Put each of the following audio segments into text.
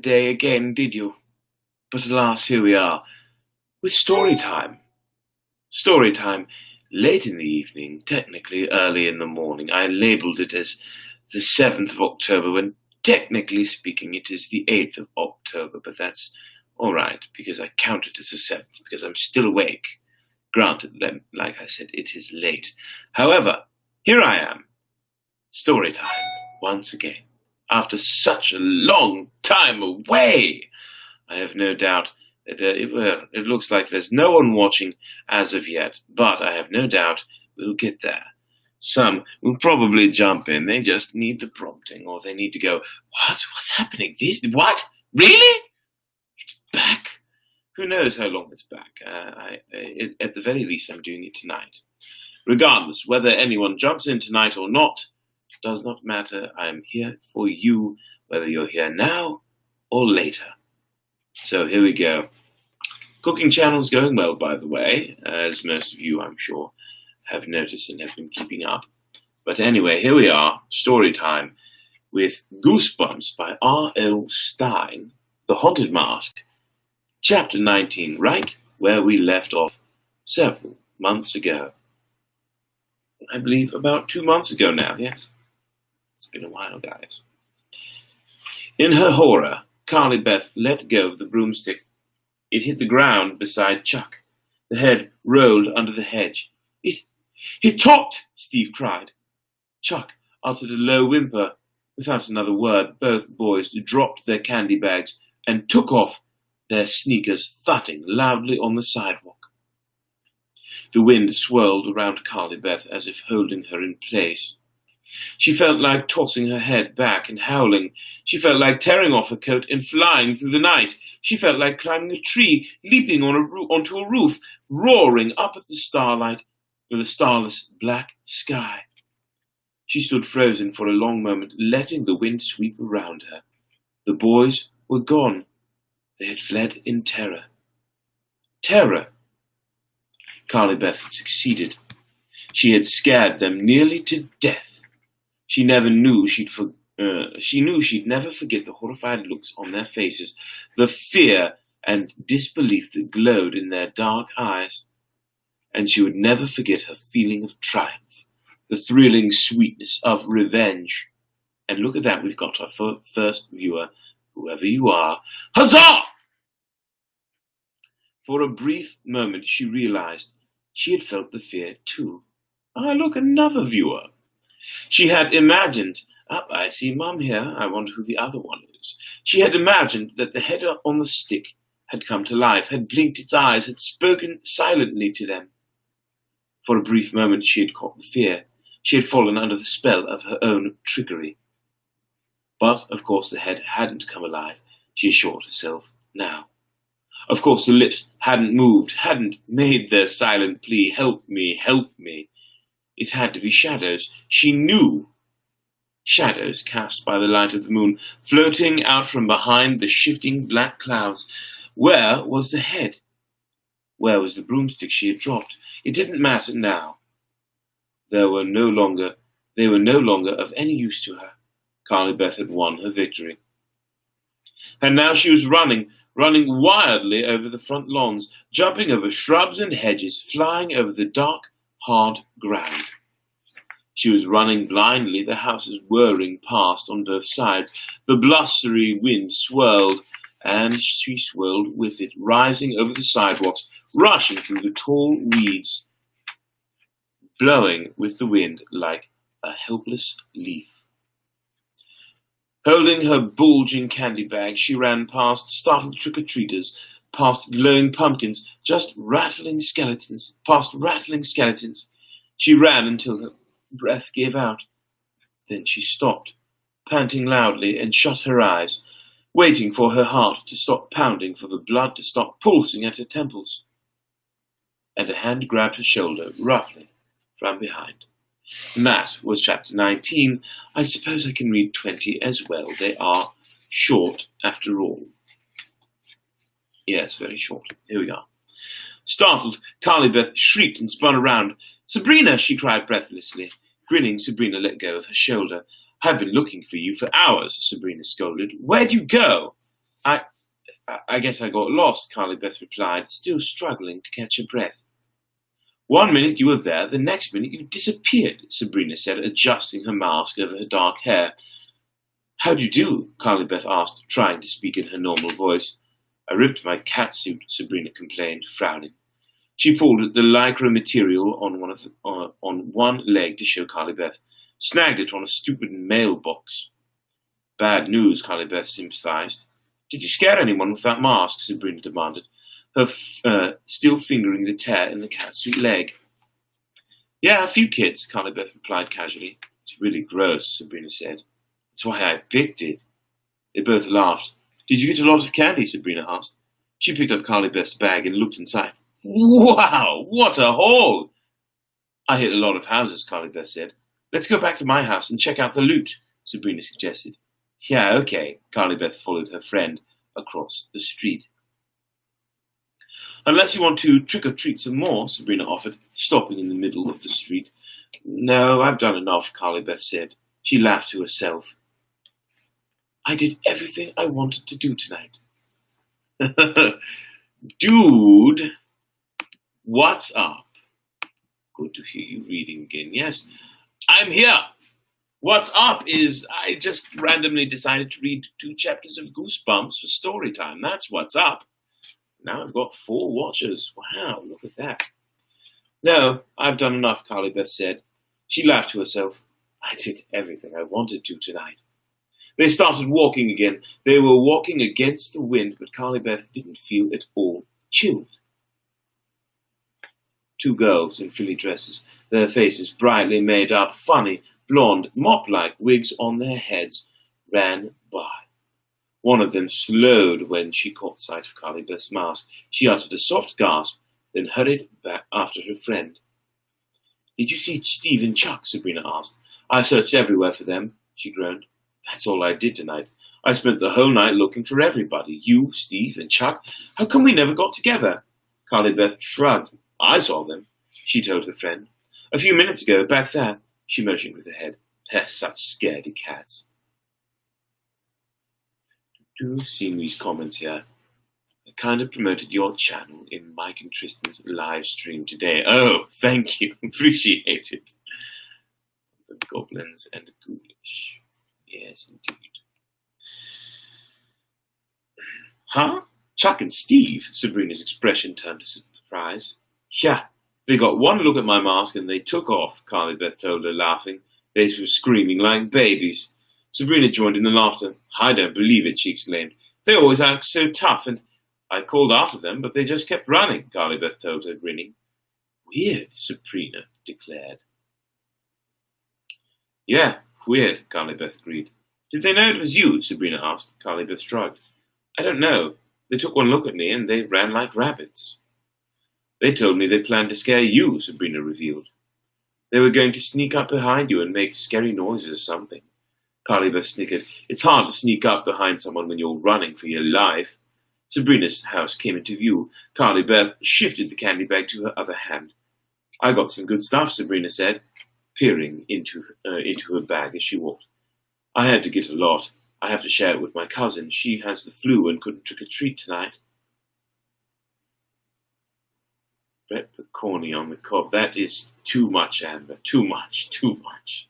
day again, did you? But alas, here we are, with story time. Story time, late in the evening, technically early in the morning. I labelled it as the 7th of October, when technically speaking it is the 8th of October, but that's alright, because I count it as the 7th, because I'm still awake. Granted, like I said, it is late. However, here I am, story time, once again. After such a long time away, I have no doubt that it looks like there's no one watching as of yet, but I have no doubt we'll get there. Some will probably jump in. They just need the prompting, or they need to go, what? What's happening? What? Really? It's back? Who knows how long it's back? At the very least, I'm doing it tonight. Regardless, whether anyone jumps in tonight or not, does not matter. I am here for you, whether you're here now or later. So here we go. Cooking channel's going well, by the way, as most of you, I'm sure, have noticed and have been keeping up. But anyway, here we are, story time, with Goosebumps by R.L. Stine, The Haunted Mask, Chapter 19, right where we left off several months ago. I believe about 2 months ago now, yes. It's been a while, guys. In her horror, Carly Beth let go of the broomstick. It hit the ground beside Chuck. The head rolled under the hedge. It talked, Steve cried. Chuck uttered a low whimper. Without another word, both boys dropped their candy bags and took off, their sneakers thudding loudly on the sidewalk. The wind swirled around Carly Beth as if holding her in place. She felt like tossing her head back and howling. She felt like tearing off her coat and flying through the night. She felt like climbing a tree, leaping onto a roof, roaring up at the starlight with a starless black sky. She stood frozen for a long moment, letting the wind sweep around her. The boys were gone. They had fled in terror. Terror! Carly Beth had succeeded. She had scared them nearly to death. She knew she'd never forget the horrified looks on their faces, the fear and disbelief that glowed in their dark eyes. And she would never forget her feeling of triumph, the thrilling sweetness of revenge. And look at that, we've got our first viewer, whoever you are. Huzzah! For a brief moment she realized she had felt the fear too. Ah, look, another viewer. She had imagined, I see Mum here, I wonder who the other one is. She had imagined that the head on the stick had come to life, had blinked its eyes, had spoken silently to them. For a brief moment she had caught the fear. She had fallen under the spell of her own trickery. But, of course, the head hadn't come alive, she assured herself now. Of course, the lips hadn't moved, hadn't made their silent plea, help me, help me. It had to be shadows. She knew. Shadows cast by the light of the moon, floating out from behind the shifting black clouds. Where was the head? Where was the broomstick she had dropped? It didn't matter now. They were no longer of any use to her. Carly Beth had won her victory. And now she was running wildly over the front lawns, jumping over shrubs and hedges, flying over the dark, hard ground. She was running blindly, the houses whirring past on both sides. The blustery wind swirled, and she swirled with it, rising over the sidewalks, rushing through the tall weeds, blowing with the wind like a helpless leaf. Holding her bulging candy bag, she ran past startled trick-or-treaters, past glowing pumpkins, past rattling skeletons. She ran until her breath gave out. Then she stopped, panting loudly, and shut her eyes, waiting for her heart to stop pounding, for the blood to stop pulsing at her temples. And a hand grabbed her shoulder, roughly, from behind. And that was chapter 19. I suppose I can read 20 as well. They are short, after all. Yes, very short. Here we are. Startled, Carly Beth shrieked and spun around. "Sabrina!" she cried breathlessly. Grinning, Sabrina let go of her shoulder. "I've been looking for you for hours," Sabrina scolded. "Where'd you go?" I guess I got lost, Carly Beth replied, still struggling to catch her breath. One minute you were there, the next minute you disappeared, Sabrina said, adjusting her mask over her dark hair. How do you do? Carly Beth asked, trying to speak in her normal voice. I ripped my catsuit, Sabrina complained, frowning. She pulled at the lycra material on one leg to show Carly Beth, snagged it on a stupid mailbox. Bad news, Carly Beth sympathized. Did you scare anyone with that mask? Sabrina demanded, her still fingering the tear in the catsuit leg. Yeah, a few kids, Carly Beth replied casually. It's really gross, Sabrina said. That's why I picked it. They both laughed. Did you get a lot of candy? Sabrina asked. She picked up Carly Beth's bag and looked inside. Wow, what a haul! I hit a lot of houses, Carly Beth said. Let's go back to my house and check out the loot, Sabrina suggested. Yeah, okay. Carly Beth followed her friend across the street. Unless you want to trick-or-treat some more, Sabrina offered, stopping in the middle of the street. No, I've done enough, Carly Beth said. She laughed to herself. I did everything I wanted to do tonight. Dude, what's up? Good to hear you reading again. Yes, I'm here. What's up is I just randomly decided to read 2 chapters of Goosebumps for story time. That's what's up. Now I've got 4 watchers. Wow, look at that. No, I've done enough, Carly Beth said. She laughed to herself. I did everything I wanted to tonight. They started walking again. They were walking against the wind, but Carly Beth didn't feel at all chilled. 2 girls in frilly dresses, their faces brightly made up, funny, blonde, mop-like wigs on their heads, ran by. One of them slowed when she caught sight of Carly Beth's mask. She uttered a soft gasp, then hurried back after her friend. Did you see Steve and Chuck? Sabrina asked. I searched everywhere for them, she groaned. That's all I did tonight. I spent the whole night looking for everybody. You, Steve, and Chuck. How come we never got together? Carly Beth shrugged. I saw them, she told her friend. A few minutes ago, back there, she motioned with her head. They're such scaredy cats. Do see these comments here. I kind of promoted your channel in Mike and Tristan's live stream today. Oh, thank you. Appreciate it. The goblins and the ghoulish. Yes, indeed. Huh? Chuck and Steve? Sabrina's expression turned to surprise. Yeah, they got one look at my mask and they took off, Carly Beth told her, laughing. They were screaming like babies. Sabrina joined in the laughter. I don't believe it, she exclaimed. They always act so tough, and I called after them, but they just kept running, Carly Beth told her, grinning. Weird, Sabrina declared. Yeah, weird, Carly Beth agreed. Did they know it was you? Sabrina asked. Carly Beth shrugged. I don't know. They took one look at me and they ran like rabbits. They told me they planned to scare you, Sabrina revealed. They were going to sneak up behind you and make scary noises or something. Carly Beth snickered. It's hard to sneak up behind someone when you're running for your life. Sabrina's house came into view. Carly Beth shifted the candy bag to her other hand. I got some good stuff, Sabrina said, peering into her bag as she walked. I had to get a lot. I have to share it with my cousin. She has the flu and couldn't trick-or-treat tonight. Peppercorny on the cob. That is too much, Amber. Too much. Too much.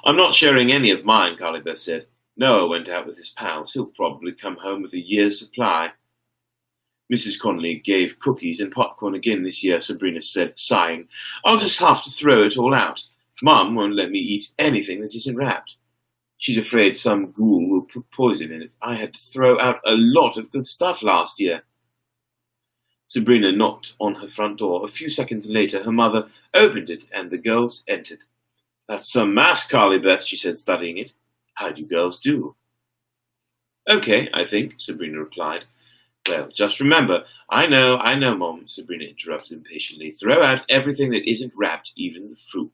I'm not sharing any of mine, Carly Beth said. Noah went out with his pals. He'll probably come home with a year's supply. Mrs. Connolly gave cookies and popcorn again this year, Sabrina said, sighing. I'll just have to throw it all out. Mum won't let me eat anything that isn't wrapped. She's afraid some ghoul will put poison in it. I had to throw out a lot of good stuff last year. Sabrina knocked on her front door. A few seconds later, her mother opened it and the girls entered. That's some mask, Carly Beth, she said, studying it. How do you girls do? Okay, I think, Sabrina replied. Well, just remember, I know, Mom, Sabrina interrupted impatiently. Throw out everything that isn't wrapped, even the fruit.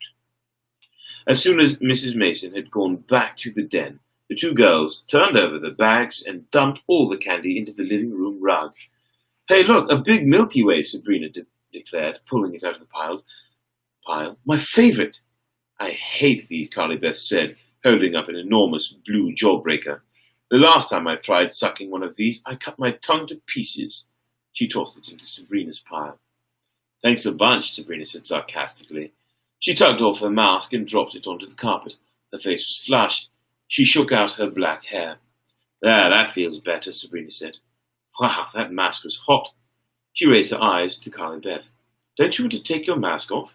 As soon as Mrs. Mason had gone back to the den, the 2 girls turned over the bags and dumped all the candy into the living room rug. Hey, look, a big Milky Way, Sabrina declared, pulling it out of the pile. My favorite. I hate these, Carly Beth said, holding up an enormous blue jawbreaker. The last time I tried sucking one of these, I cut my tongue to pieces. She tossed it into Sabrina's pile. Thanks a bunch, Sabrina said sarcastically. She tugged off her mask and dropped it onto the carpet. Her face was flushed. She shook out her black hair. There, that feels better, Sabrina said. Wow, that mask was hot. She raised her eyes to Carly Beth. Don't you want to take your mask off?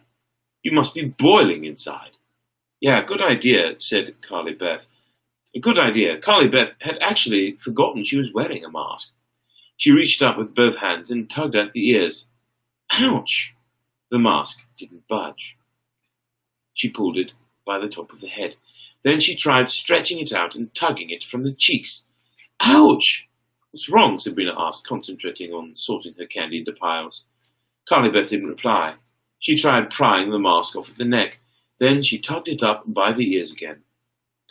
You must be boiling inside. Yeah, good idea, said Carly Beth. A good idea. Carly Beth had actually forgotten she was wearing a mask. She reached up with both hands and tugged at the ears. Ouch! The mask didn't budge. She pulled it by the top of the head. Then she tried stretching it out and tugging it from the cheeks. Ouch! What's wrong? Sabrina asked, concentrating on sorting her candy into piles. Carly Beth didn't reply. She tried prying the mask off at the neck. Then she tugged it up by the ears again.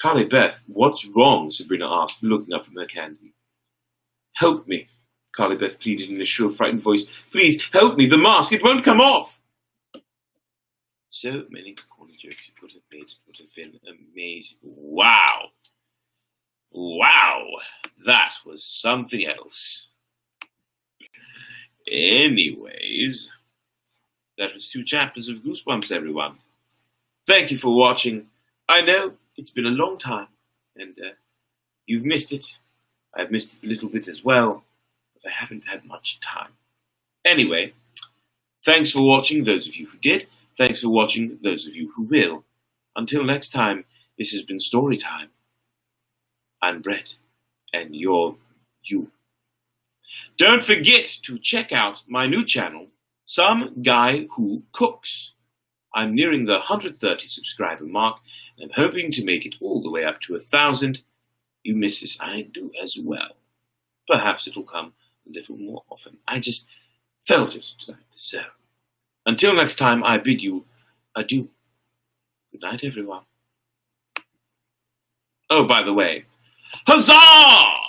Carly Beth, what's wrong? Sabrina asked, looking up from her candy. Help me, Carly Beth pleaded in a shrill, frightened voice. Please, help me, the mask, it won't come off! So many corny jokes you could have made. It would have been amazing. Wow! Wow! That was something else. Anyways, that was 2 chapters of Goosebumps, everyone. Thank you for watching. I know it's been a long time, and you've missed it. I've missed it a little bit as well, but I haven't had much time. Anyway, thanks for watching, those of you who did. Thanks for watching, those of you who will. Until next time, this has been Story Time. I'm Brett, and you're you. Don't forget to check out my new channel, Some Guy Who Cooks. I'm nearing the 130 subscriber mark, and I'm hoping to make it all the way up to 1,000. You miss this, I do as well. Perhaps it'll come a little more often. I just felt it tonight, so. Until next time, I bid you adieu. Good night, everyone. Oh, by the way, huzzah!